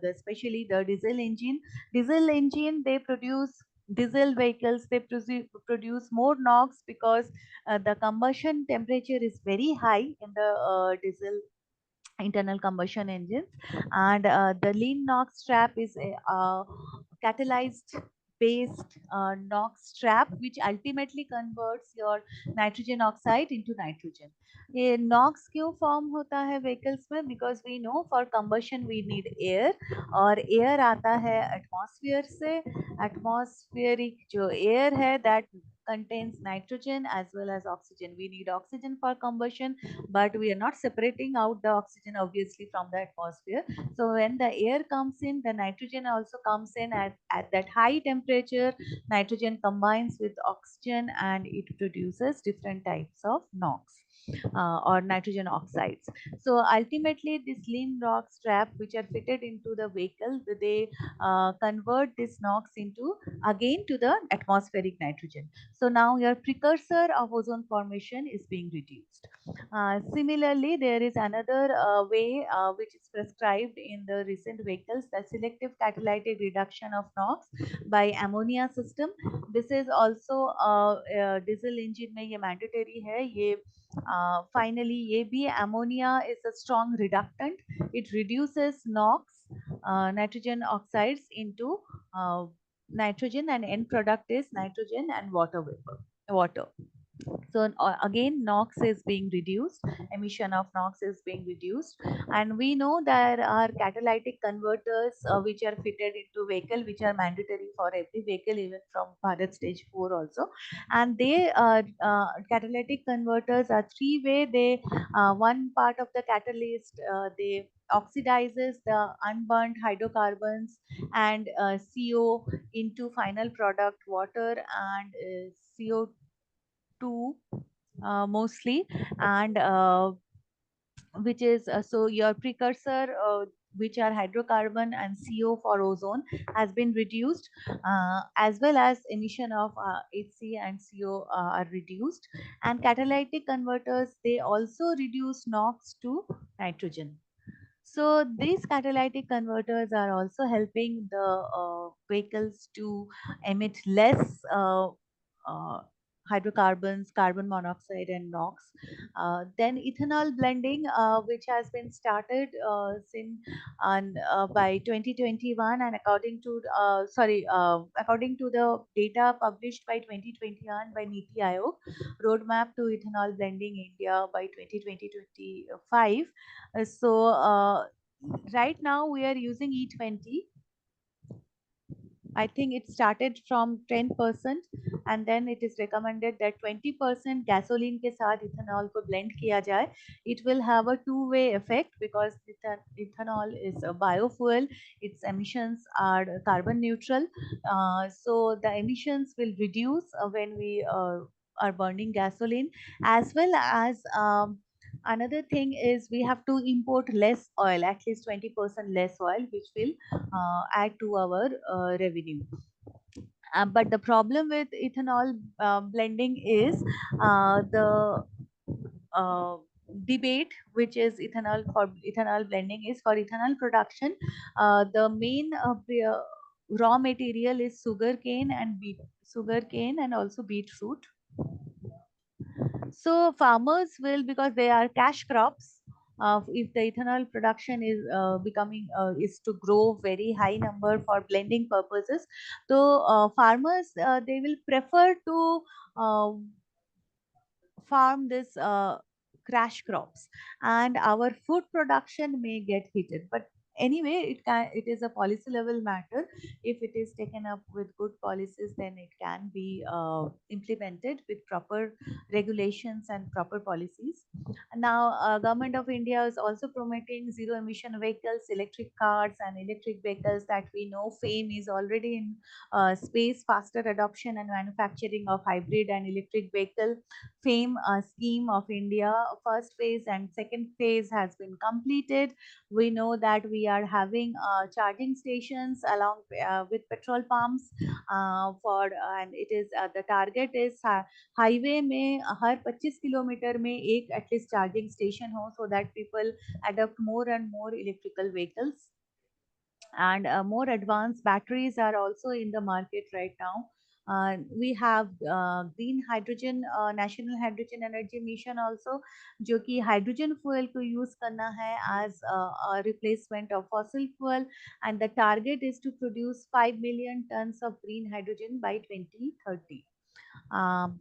especially the diesel engine. Diesel engine, they produce diesel vehicles, they produce more NOx because the combustion temperature is very high in the diesel internal combustion engines, and the lean NOx trap is a catalyzed based NOx trap, which ultimately converts your nitrogen oxide into nitrogen. ये NOx क्यों form होता है vehicles में? Because we know for combustion we need air, और air आता है atmosphere से. Atmospheric जो एयर है that contains nitrogen as well as oxygen. We need oxygen for combustion, but we are not separating out the oxygen obviously from the atmosphere. So when the air comes in, the nitrogen also comes in at that high temperature. Nitrogen combines with oxygen and it produces different types of NOx. or nitrogen oxides. So ultimately, these lean NOx trap which are fitted into the vehicle, they convert this NOx into again to the atmospheric nitrogen. So now your precursor of ozone formation is being reduced. Similarly, there is another way which is prescribed in the recent vehicles, the selective catalytic reduction of NOx by ammonia system. This is also diesel engine में ये mandatory है. ये finally ये भी ammonia is a strong reductant. It reduces NOx, nitrogen oxides into nitrogen, and end product is nitrogen and water vapor, water. So again, NOx is being reduced, emission of NOx is being reduced, and we know there are catalytic converters which are fitted into vehicle, which are mandatory for every vehicle, even from Bharat stage 4 also. And they catalytic converters are three-way. They one part of the catalyst they oxidizes the unburnt hydrocarbons and CO into final product water and CO2 mostly, and which is so your precursor which are hydrocarbon and CO for ozone has been reduced, as well as emission of HC and CO are reduced, and catalytic converters, they also reduce NOx to nitrogen. So these catalytic converters are also helping the vehicles to emit less hydrocarbons, carbon monoxide, and NOx. Then ethanol blending, which has been started since by 2021, and according to the data published by 2021 by Niti Aayog, roadmap to ethanol blending India by 2020-25. Right now we are using E20. I think it started from 10%, and then it is recommended that 20% gasoline के साथ ethanol को blend किया जाए. It will have a two-way effect because ethanol is a biofuel. Its emissions are carbon neutral. So the emissions will reduce when we are burning gasoline, as well as another thing is we have to import less oil, at least 20% less oil, which will add to our revenue. But the problem with ethanol blending is the uh, debate, which is ethanol for ethanol blending is for ethanol production. The main raw material is sugarcane and sugarcane and also beetroot. So farmers will, because they are cash crops, if the ethanol production is becoming is to grow very high number for blending purposes, so farmers they will prefer to uh, farm this crash crops, and our food production may get hit. But anyway, it is a policy level matter. If it is taken up with good policies, then it can be implemented with proper regulations and proper policies. Now government of India is also promoting zero emission vehicles, electric cars and electric vehicles. That we know FAME is already in space, faster adoption and manufacturing of hybrid and electric vehicle. FAME scheme of India, first phase and second phase has been completed. We know that we are having charging stations along with petrol pumps and it is the target is highway में हर 25 kilometre में एक at least charging station हो, so that people adopt more and more electrical vehicles. And more advanced batteries are also in the market right now. We have green hydrogen, national hydrogen energy mission also, जो कि hydrogen fuel को use करना है as a replacement of fossil fuel, and the target is to produce 5 million tons of green hydrogen by 2030.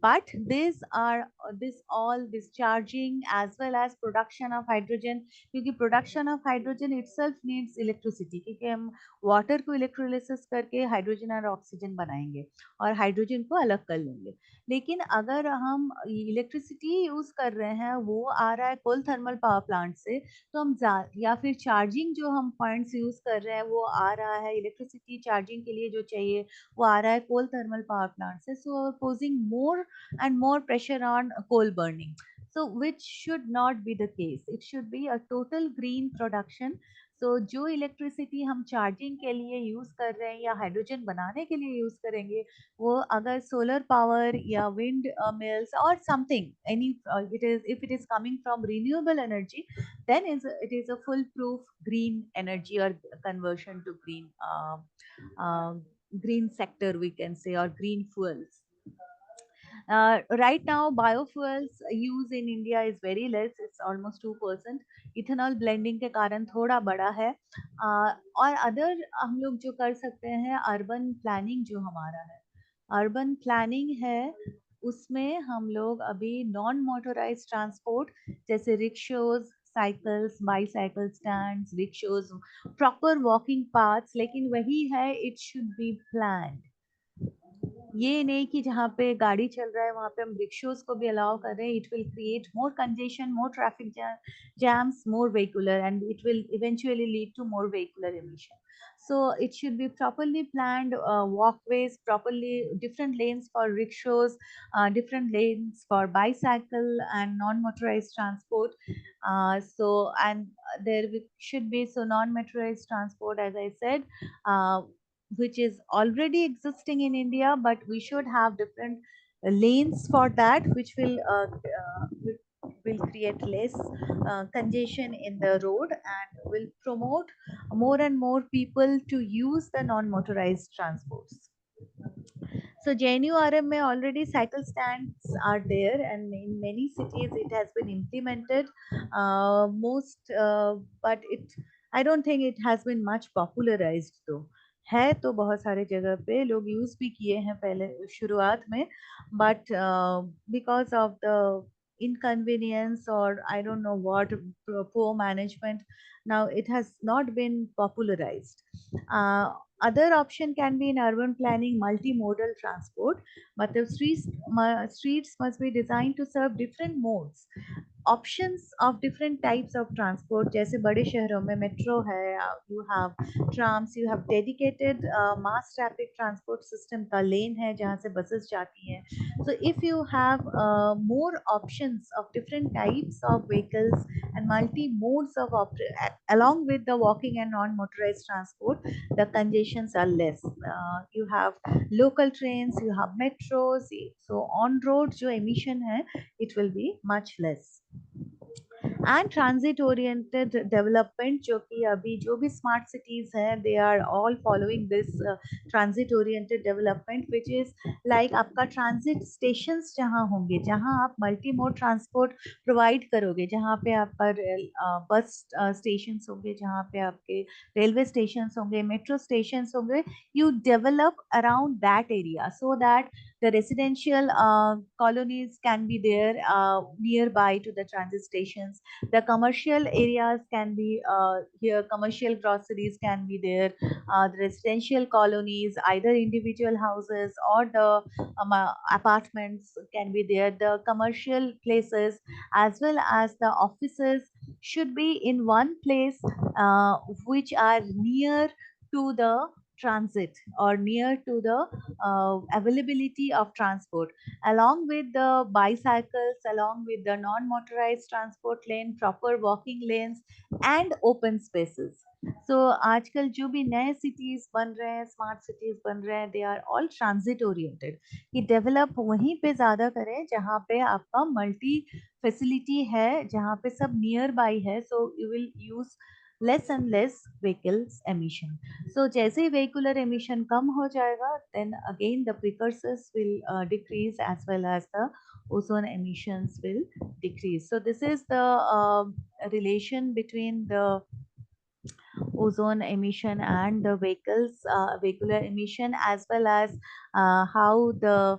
But these are this charging as well as production of hydrogen, क्योंकि production of hydrogen itself needs electricity, क्योंकि हम water को electrolysis करके hydrogen और oxygen बनाएंगे और hydrogen को अलग कर लेंगे. लेकिन अगर हम electricity यूज कर रहे हैं, वो आ रहा है coal thermal power plant से, तो हम या फिर charging जो हम points यूज कर रहे हैं वो आ रहा है electricity charging के लिए जो चाहिए वो आ रहा है coal thermal power plant से. So posing more and more pressure on coal burning. So which should not be the case. It should be a total green production. So जो इलेक्ट्रिसिटी हम चार्जिंग के लिए यूज कर रहे हैं या hydrogen बनाने के लिए यूज करेंगे, वो अगर सोलर पावर या विंड मिल्स और something any it is, if it is coming from renewable energy, then it is a full proof green energy or conversion to green sector, we can say, or green fuels. Right now, biofuels use in India is very less. It's almost 2%. Ethanol blending के कारण थोड़ा बड़ा है. और other हम लोग जो कर सकते हैं, अर्बन प्लानिंग जो हमारा है, अर्बन प्लानिंग है, उसमें हम लोग अभी नॉन मोटराइज ट्रांसपोर्ट जैसे rickshaws, cycles, bicycle stands, rickshaws, proper walking paths, लेकिन वही है, इट शुड बी प्लान्ड. ये नहीं कि जहाँ पे गाड़ी चल रहा है वहाँ पे हम रिक्शोज को भी अलाउ कर रहे हैं. It will create more congestion, more traffic jams, more vehicular, and it will eventually lead to more vehicular emission. So it should be properly planned, walkways, properly different lanes for rickshaws, different lanes for bicycle and non-motorized transport. And there should be, so non-motorized transport, as I said, which is already existing in India, but we should have different lanes for that, which will create less congestion in the road and will promote more and more people to use the non-motorized transports. So JNURM में already cycle stands are there, and in many cities it has been implemented. But I don't think it has been much popularized though. है तो बहुत सारे जगह पे लोग use भी किए हैं पहले शुरुआत में, but because of the inconvenience, or I don't know what, poor management, now it has not been popularized. Other option can be in urban planning, multimodal transport, but the streets must be designed to serve different modes, options of different types of transport. जैसे बड़े शहरों में metro है, you have trams, you have dedicated mass traffic transport system का लेन है जहाँ से buses जाती हैं. So if you have more options of different types of vehicles and multi modes of along with the walking and non-motorized transport, the congestions are less. You have local trains, you have metros, so on road जो emission है, it will be much less. And transit oriented development, जो कि अभी जो भी smart cities हैं, they are all following this transit oriented development, which is like आपका transit stations जहाँ होंगे, जहाँ आप multi mode transport provide करोगे, जहाँ पे आपका bus stations होंगे, जहाँ पे आपके railway stations होंगे, metro stations होंगे, you develop around that area so that the residential colonies can be there nearby to the transit stations. The commercial areas can be here, commercial groceries can be there. The residential colonies, either individual houses or the apartments can be there. The commercial places as well as the offices should be in one place, which are near to the transit or near to the availability of transport, along with the bicycles, along with the non-motorized transport lane, proper walking lanes and open spaces. So आजकल जो भी नए cities बन रहे हैं, smart cities बन रहे हैं, they are all transit oriented, कि develop वहीं पे ज़्यादा करें जहाँ पे आपका multi facility है, जहाँ पे सब nearby है, so you will use less and less vehicles emission. So जैसे ही vehicular emission कम हो जाएगा, then again the precursors will decrease as well as the ozone emissions will decrease. So this is the relation between the ozone emission and the vehicular emission, as well as how the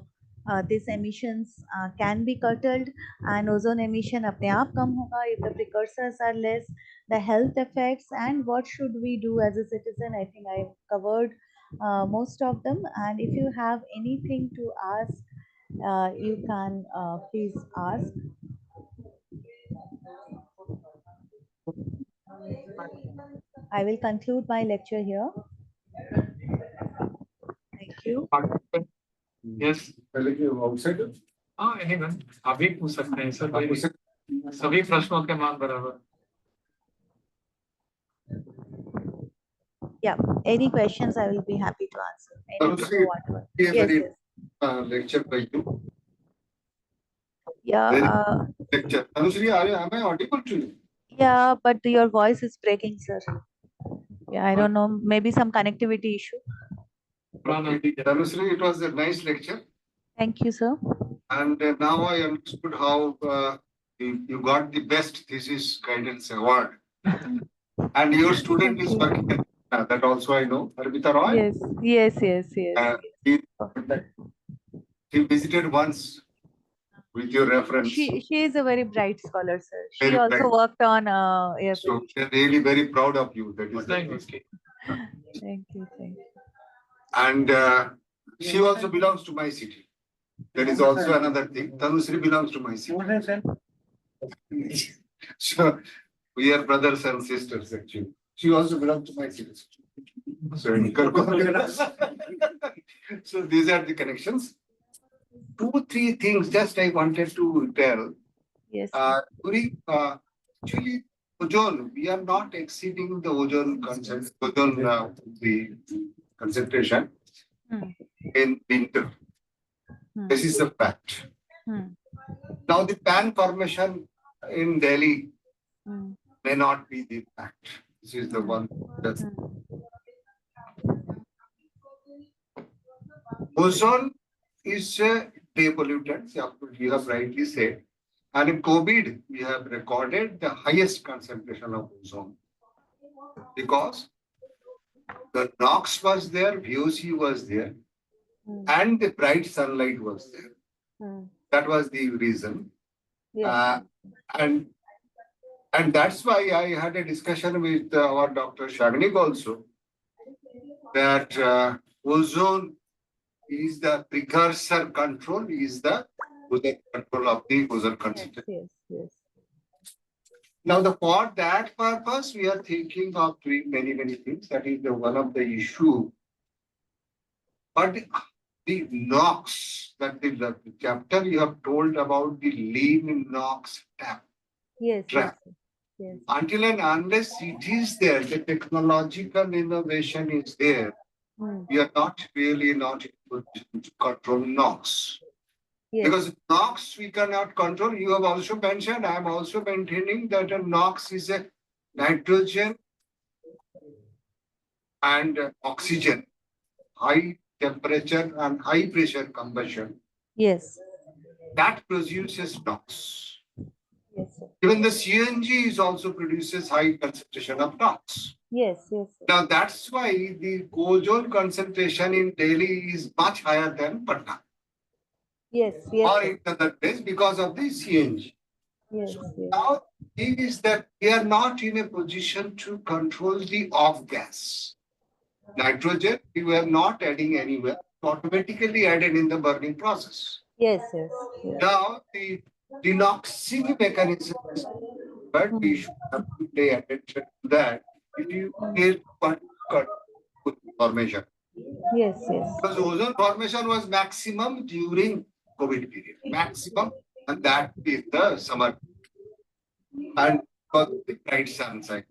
these emissions can be curtailed, and ozone emission अपने आप कम होगा if the precursors are less. The health effects and what should we do as a citizen, I think I covered most of them. And if you have anything to ask, you can please ask. I will conclude my lecture here. Thank you. Yes. पहले की outside हाँ, anyone, आप भी पूछ सकते हैं sir. सभी प्रश्नों के मान बराबर। Yeah, any questions I will be happy to answer. Tanushree, Whatever. a Yes, very yes. lecture by you. Yeah, Very lecture. Tanushree, am I audible to you? yeah, but your voice is breaking, sir. Yeah, I don't know, maybe some connectivity issue. Tanushree, it was a nice lecture. Thank you, sir. And now I understood how you got the best thesis guidance award. And your student Thank is you. working. That also I know. Arpita Roy. Yes, yes, yes, yes. He visited once with your reference. She is a very bright scholar, sir. She Very also bright. worked on air So pollution. we are really very proud of you. That is Thank the you. Thank you, thank you. And she also belongs to my city. That is also another thing. Tanushree belongs to my city. So we are brothers and sisters actually. She also belongs to my city. So, so these are the connections. 2-3 things just I wanted to tell. Yes. During actually ozone, we are not exceeding the ozone the concentration in winter. This is a fact. Now the pan formation in Delhi may not be the fact. This is the one. Ozone is a day pollutant, you have rightly said. And in COVID, we have recorded the highest concentration of ozone because the NOx was there, VOC was there, and the bright sunlight was there. That was the reason. Yes. And that's why I had a discussion with our Dr. Shagnik also, that ozone is the precursor control, is the ozone control of the ozone concentration. Yes, yes. Now, for that purpose, we are thinking of doing many, many things. That is the one of the issue. But the NOx, that the chapter you have told about the lean NOx trap. Yes, Trap. yes. Until and unless it is there, the technological innovation is there, we are not really not able to control NOx. Yes. Because NOx we cannot control. You have also mentioned, I am also maintaining that a NOx is a nitrogen and oxygen, high temperature and high pressure combustion. Yes. That produces NOx. Yes, sir. Even the CNG is also produces high concentration of NOx. Yes, yes. Now that's why the ozone concentration in Delhi is much higher than Patna. Yes, yes. Or in other place because of the CNG. Yes, yes. Now, the thing is that we are not in a position to control the off gas. Nitrogen, we were not adding anywhere, automatically added in the burning process. Yes. Now, the denoxing mechanism is, but we should have to pay attention to that. If you get one formation. Yes. Because ozone formation was maximum during COVID period, maximum, and that is the summer. And because the bright sunshine.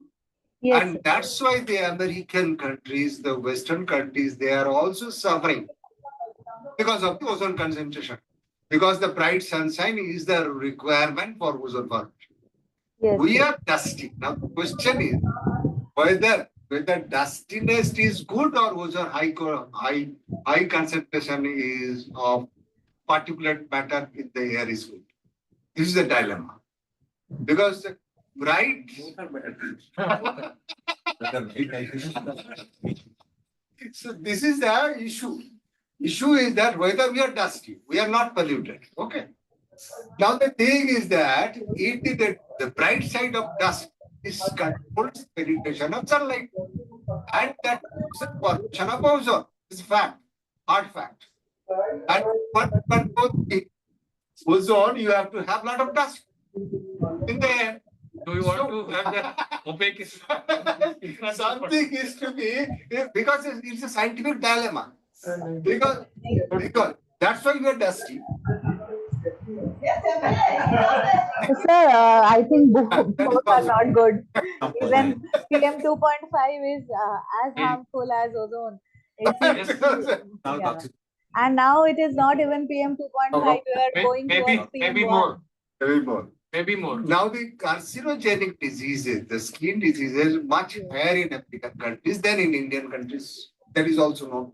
Yes. And that's why the American countries, the Western countries, they are also suffering because of the ozone concentration. Because the bright sunshine is the requirement for ozone formation. Yes. We are dusty. Now the question is whether dustiness is good or ozone high concentration is of particulate matter in the air is good. This is a dilemma. Because bright so this is the issue. Issue is that whether we are dusty, we are not polluted. Okay. Now the thing is that the bright side of dust is controls penetration of sunlight, and that formation of ozone is fact, hard fact. And what controls the ozone, you have to have a lot of dust in the air. Do you want to have that opaque? Something is to be, because it's a scientific dilemma. Because that's why we are dusty. Sir, I think both are not good. Even PM 2.5 is as harmful as ozone. Yeah. And now it is not even PM 2.5. We are going towards PM 1. Maybe more. Maybe more. Now the carcinogenic diseases, the skin diseases, much higher in African countries than in Indian countries. That is also known.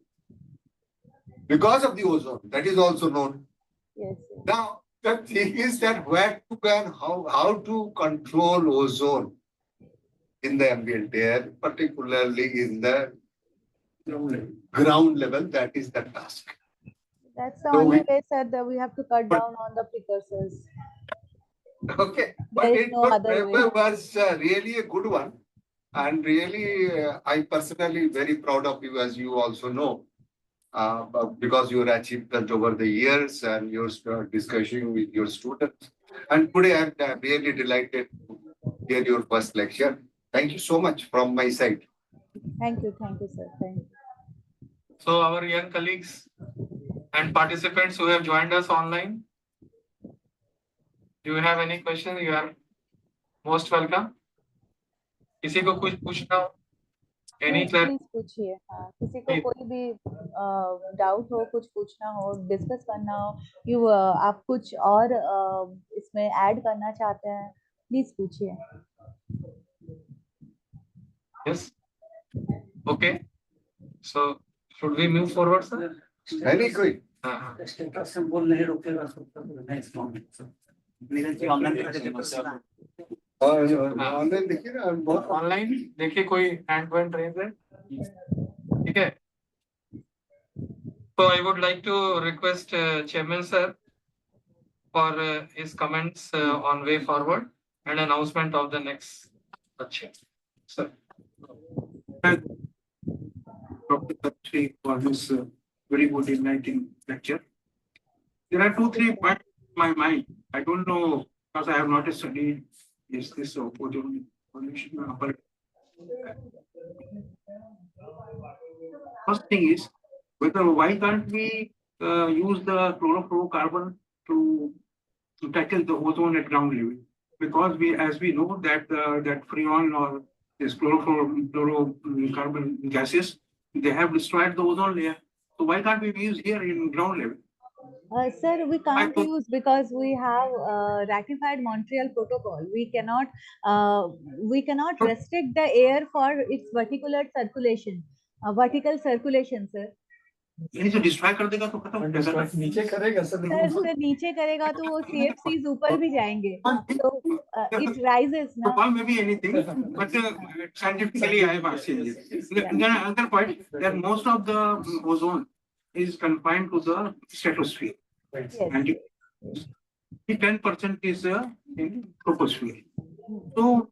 Because of the ozone, that is also known. Yes. Now, the thing is that where to go and how to control ozone in the ambient air, particularly in the ground level, that is the task. That's the only way, sir, that we have to cut down on the precursors. Okay, but There is it no other way. was really a good one. And really, I personally very proud of you, as you also know, because your achievement over the years and your discussion with your students. And today I'm really delighted to hear your first lecture. Thank you so much from my side. Thank you, sir. Thank you. So our young colleagues and participants who have joined us online, do you have any questions? You are most welcome. किसी को कुछ पूछना हो? Any please पूछिए. हाँ, किसी को कोई भी डाउट हो, कुछ पूछना हो, डिस्कस करना हो, आप कुछ और इसमें ऐड करना चाहते हैं, प्लीज पूछिए. Yes. Okay. So should we move forward, sir? Very good. बोल नहीं रोकेगा ऑनलाइन देखिए ना, बहुत ऑनलाइन देखिए कोई हैंड पॉइंट रेज है. ठीक है. So I would like to request Chairman sir for his comments on way forward and announcement of the next lecture. Sir. Dr. Khatri for this very good enlightening lecture. There are 2-3 points in my mind. I don't know because I have not studied this ozone pollution. First thing is why can't we use the chlorofluorocarbon to tackle the ozone at ground level? Because as we know that that freon or this chlorofluorocarbon gases, they have destroyed the ozone layer. So why can't we use here in ground level? Sir, we can't use because we have ratified Montreal Protocol. We cannot restrict the air for its vertical circulation, sir. यानी जो destroy कर देगा तो खत्म हो जाएगा. नीचे करेगा सर. सर नीचे करेगा तो वो CFCs ऊपर भी जाएंगे. So it rises now. Well, maybe anything, but scientifically I have seen it. Then another point that most of the ozone is confined to the stratosphere. Yes. And 10% is in troposphere. So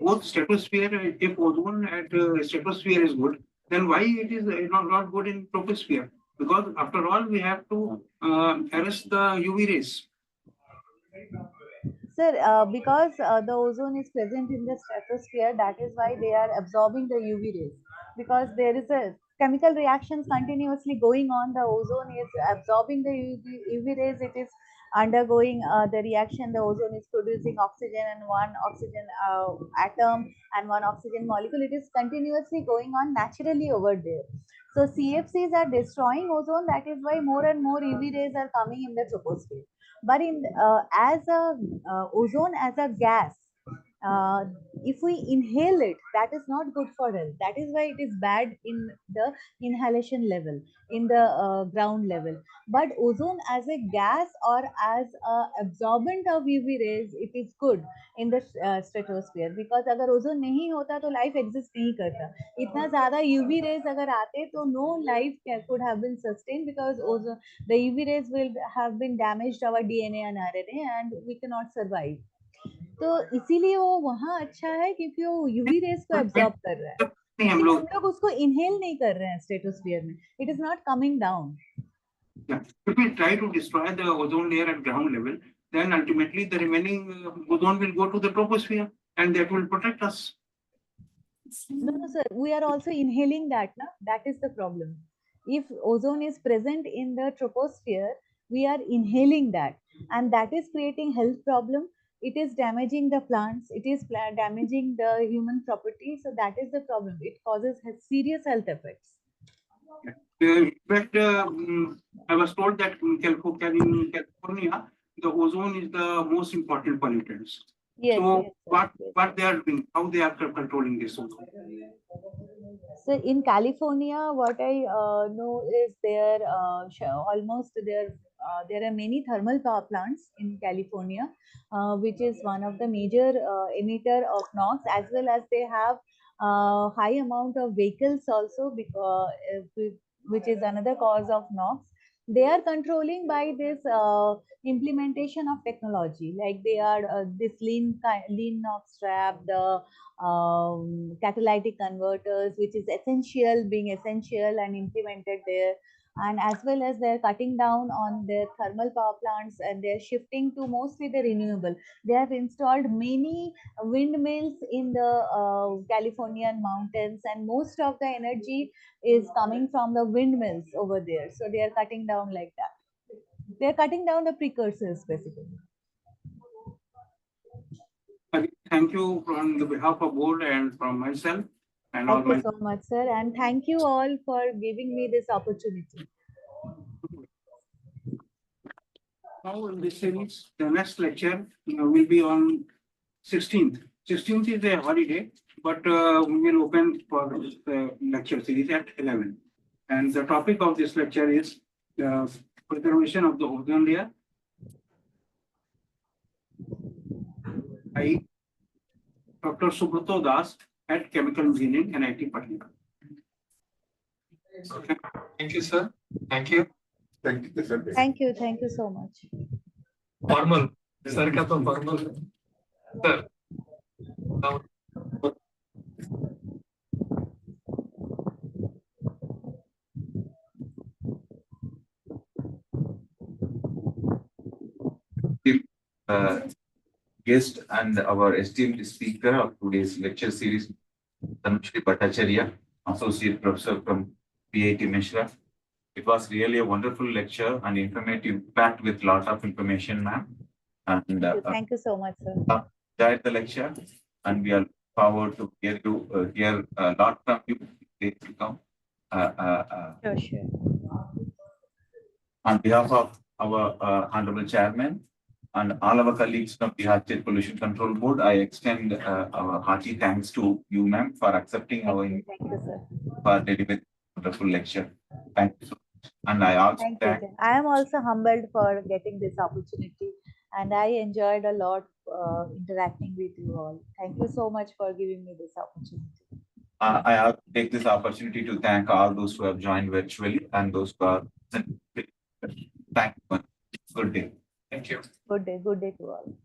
both stratosphere, if ozone at stratosphere is good, then why it is not good in troposphere? Because after all, we have to arrest the UV rays. Sir, because the ozone is present in the stratosphere, that is why they are absorbing the UV rays. Because there is a chemical reactions continuously going on, the ozone is absorbing the UV rays. It is undergoing the reaction. The ozone is producing oxygen and one oxygen atom and one oxygen molecule. It is continuously going on naturally over there. So CFCs are destroying ozone. That is why more and more UV rays are coming in the troposphere. But in as a ozone as a gas, if we inhale it, that is not good for health. That is why it is bad in the inhalation level, in the ground level. But ozone as a gas or as a absorbent of UV rays, it is good in the stratosphere. Because अगर ozone नहीं होता तो life exist नहीं करता. इतना ज़्यादा UV rays अगर आते तो no life could have been sustained, because ozone, the UV rays will have been damaged our DNA and RNA and we cannot survive. तो इसीलिए वो वहाँ अच्छा है क्योंकि वो यूवी रेज को एब्जॉर्ब कर रहा है. लेकिन हम लोग उसको इनहेल नहीं कर रहे हैं स्ट्रेटोस्फीयर में. It is not coming down. If we try to destroy the ozone layer at ground level, then ultimately the remaining ozone will go to the troposphere and that will protect us. No, sir. We are also inhaling that. Na? That is the problem. If ozone is present in the troposphere, we are inhaling that, and that is creating health problem. it is damaging the plants, it is damaging the human property. So that is the problem. It causes serious health effects. In fact, I was told that in California, the ozone is the most important pollutant. Yes, So yes, sir. what Yes. what they are doing, how they are controlling this ozone? So in California, what I know is there almost there are many thermal power plants in California, which is one of the major emitter of NOx, as well as they have high amount of vehicles also, because which is another cause of NOx. They are controlling by this implementation of technology, like they are this lean NOx trap, the catalytic converters, which is being essential and implemented there. And as well as they're cutting down on their thermal power plants, and they're shifting to mostly the renewable. They have installed many windmills in the Californian mountains, and most of the energy is coming from the windmills over there. So they are cutting down like that. They're cutting down the precursors basically. Thank you on the behalf of board and from myself and all Thank you my. so much, sir. And thank you all for giving me this opportunity. Now in this series, the next lecture will be on 16th. 16th is a holiday, but we will open for the lecture series at 11. And the topic of this lecture is the preservation of the ozone layer by Dr. Subrato Das at Chemical Engineering, NIT Patna. Okay. Thank you, sir. Thank you. Thank you, sir. Thank you so much. Formal. Sir का तो formal है. Sir. Now, uh, guest and our esteemed speaker of today's lecture series, Tanushree Bhattacharya, Associate Professor from PIT Mishra. It was really a wonderful lecture and informative, packed with lot of information, ma'am. And Thank you so much, sir. enjoyed the lecture, and we are forward to hear a lot from you. Days to come. Sure. On behalf of our Honorable Chairman and all our colleagues from Bihar State Pollution Control Board, I extend our hearty thanks to you, ma'am, for accepting Thank you, sir. for delivering a wonderful lecture. Thank you so much. And I also Thank you. I am also humbled for getting this opportunity, and I enjoyed a lot interacting with you all. Thank you so much for giving me this opportunity. I have to take this opportunity to thank all those who have joined virtually and those who are present. Thank you. Good day. thank you. Good day to all.